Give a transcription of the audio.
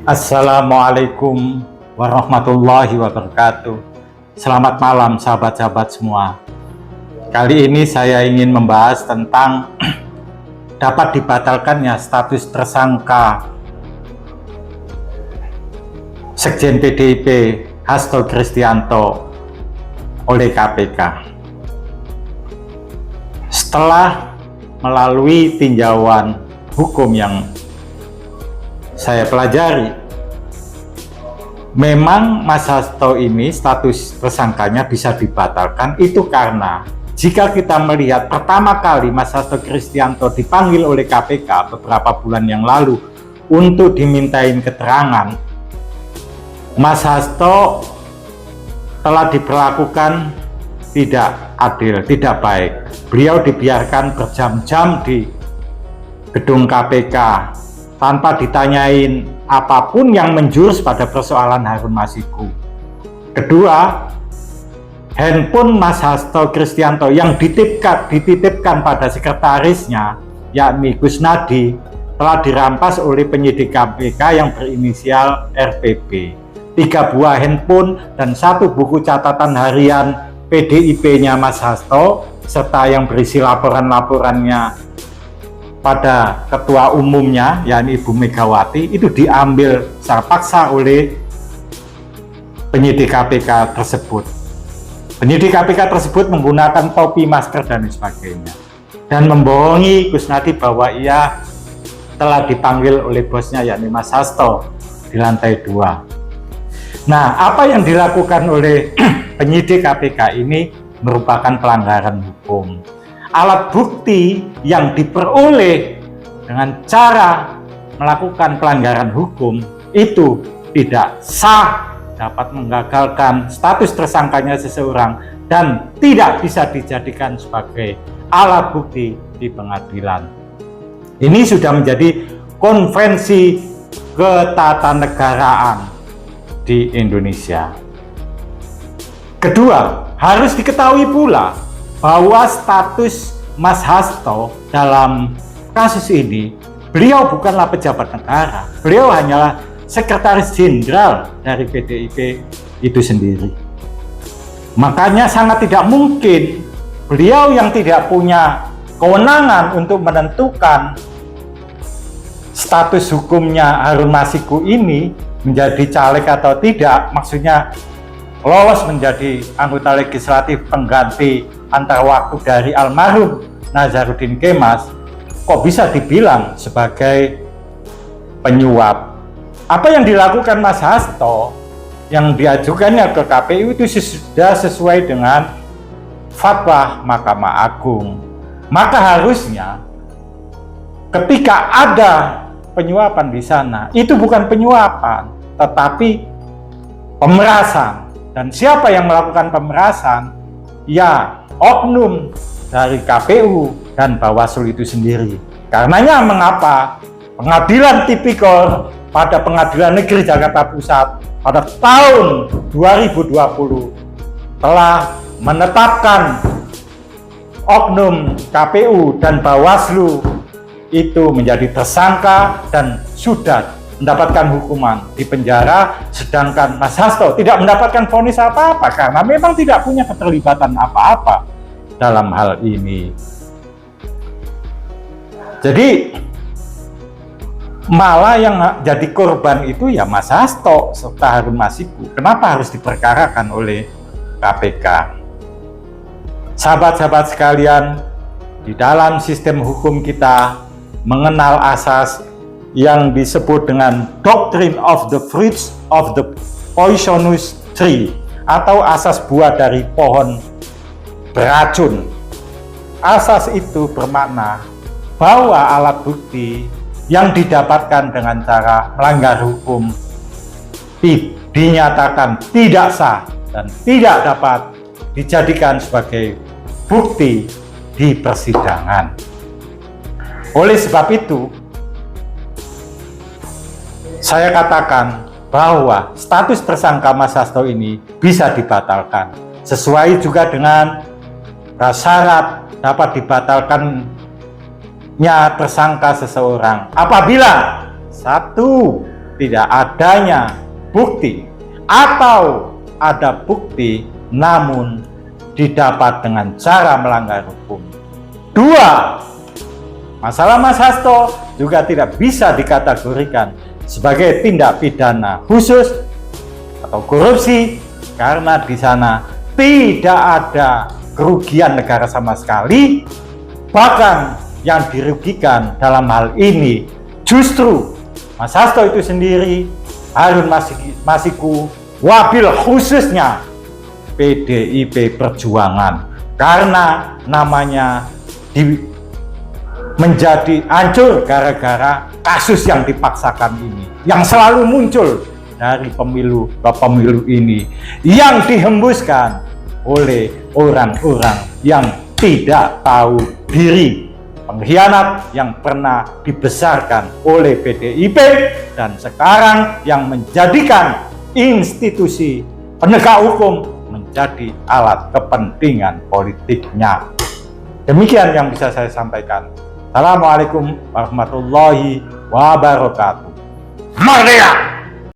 Assalamualaikum warahmatullahi wabarakatuh. Selamat malam sahabat-sahabat semua. Kali ini saya ingin membahas tentang dapat dibatalkannya status tersangka Sekjen PDIP Hasto Kristianto oleh KPK. Setelah melalui tinjauan hukum yang saya pelajari, memang Mas Hasto ini status tersangkanya bisa dibatalkan itu karena jika kita melihat pertama kali Mas Hasto Kristianto dipanggil oleh KPK beberapa bulan yang lalu untuk dimintain keterangan, Mas Hasto telah diperlakukan tidak adil, tidak baik. Beliau dibiarkan berjam-jam di gedung KPK tanpa ditanyain apapun yang menjurus pada persoalan Harun Masiku. Kedua, handphone Mas Hasto Kristianto yang dititipkan pada sekretarisnya, yakni Kusnadi, telah dirampas oleh penyidik KPK yang berinisial RPB. 3 buah handphone dan 1 buku catatan harian PDIP-nya Mas Hasto, serta yang berisi laporan-laporannya pada ketua umumnya, yakni Ibu Megawati, itu diambil secara paksa oleh penyidik KPK tersebut. Penyidik KPK tersebut menggunakan topi, masker, dan sebagainya, dan membohongi Kusnadi bahwa ia telah dipanggil oleh bosnya, yakni Mas Hasto, di lantai 2. Nah, apa yang dilakukan oleh penyidik KPK ini merupakan pelanggaran hukum. Alat bukti yang diperoleh dengan cara melakukan pelanggaran hukum itu tidak sah, dapat menggagalkan status tersangkanya seseorang, dan tidak bisa dijadikan sebagai alat bukti di pengadilan. Ini sudah menjadi konvensi ketatanegaraan di Indonesia. Kedua, harus diketahui pula bahwa status Mas Hasto dalam kasus ini, beliau bukanlah pejabat negara, beliau hanyalah sekretaris jenderal dari PDIP itu sendiri. Makanya sangat tidak mungkin beliau yang tidak punya kewenangan untuk menentukan status hukumnya Harun Masiku ini menjadi caleg atau tidak, maksudnya lolos menjadi anggota legislatif pengganti antar waktu dari almarhum Nazarudin Kemas, kok bisa dibilang sebagai penyuap. Apa yang dilakukan Mas Hasto yang diajukannya ke KPU itu sudah sesuai dengan fatwa Mahkamah Agung. Maka harusnya ketika ada penyuapan di sana, itu bukan penyuapan, tetapi pemerasan. Dan siapa yang melakukan pemerasan? Ya, oknum dari KPU dan Bawaslu itu sendiri. Karenanya mengapa Pengadilan Tipikor pada Pengadilan Negeri Jakarta Pusat pada tahun 2020 telah menetapkan oknum KPU dan Bawaslu itu menjadi tersangka dan sudah mendapatkan hukuman di penjara, sedangkan Mas Hasto tidak mendapatkan vonis apa-apa karena memang tidak punya keterlibatan apa-apa dalam hal ini. Jadi malah yang jadi korban itu ya Mas Hasto serta Harun Masiku. Kenapa harus diperkarakan oleh KPK? Sahabat-sahabat sekalian, di dalam sistem hukum kita mengenal asas yang disebut dengan Doctrine of the Fruits of the Poisonous Tree, atau asas buah dari pohon beracun. Asas itu bermakna bahwa alat bukti yang didapatkan dengan cara melanggar hukum dinyatakan tidak sah dan tidak dapat dijadikan sebagai bukti di persidangan. Oleh sebab itu, saya katakan bahwa status tersangka Mas Hasto ini bisa dibatalkan, sesuai juga dengan syarat dapat dibatalkannya tersangka seseorang apabila 1. tidak adanya bukti atau ada bukti namun didapat dengan cara melanggar hukum. 2. Masalah Mas Hasto juga tidak bisa dikategorikan sebagai tindak pidana khusus atau korupsi karena di sana tidak ada kerugian negara sama sekali. Bahkan yang dirugikan dalam hal ini justru Mas Hasto itu sendiri, Harun Masiku, wabil khususnya PDIP Perjuangan, karena namanya menjadi hancur gara-gara kasus yang dipaksakan ini, yang selalu muncul dari pemilu ke pemilu ini, yang dihembuskan oleh orang-orang yang tidak tahu diri, pengkhianat yang pernah dibesarkan oleh PDIP dan sekarang yang menjadikan institusi penegak hukum menjadi alat kepentingan politiknya. Demikian yang bisa saya sampaikan. Assalamualaikum warahmatullahi wabarakatuh. Merdeka!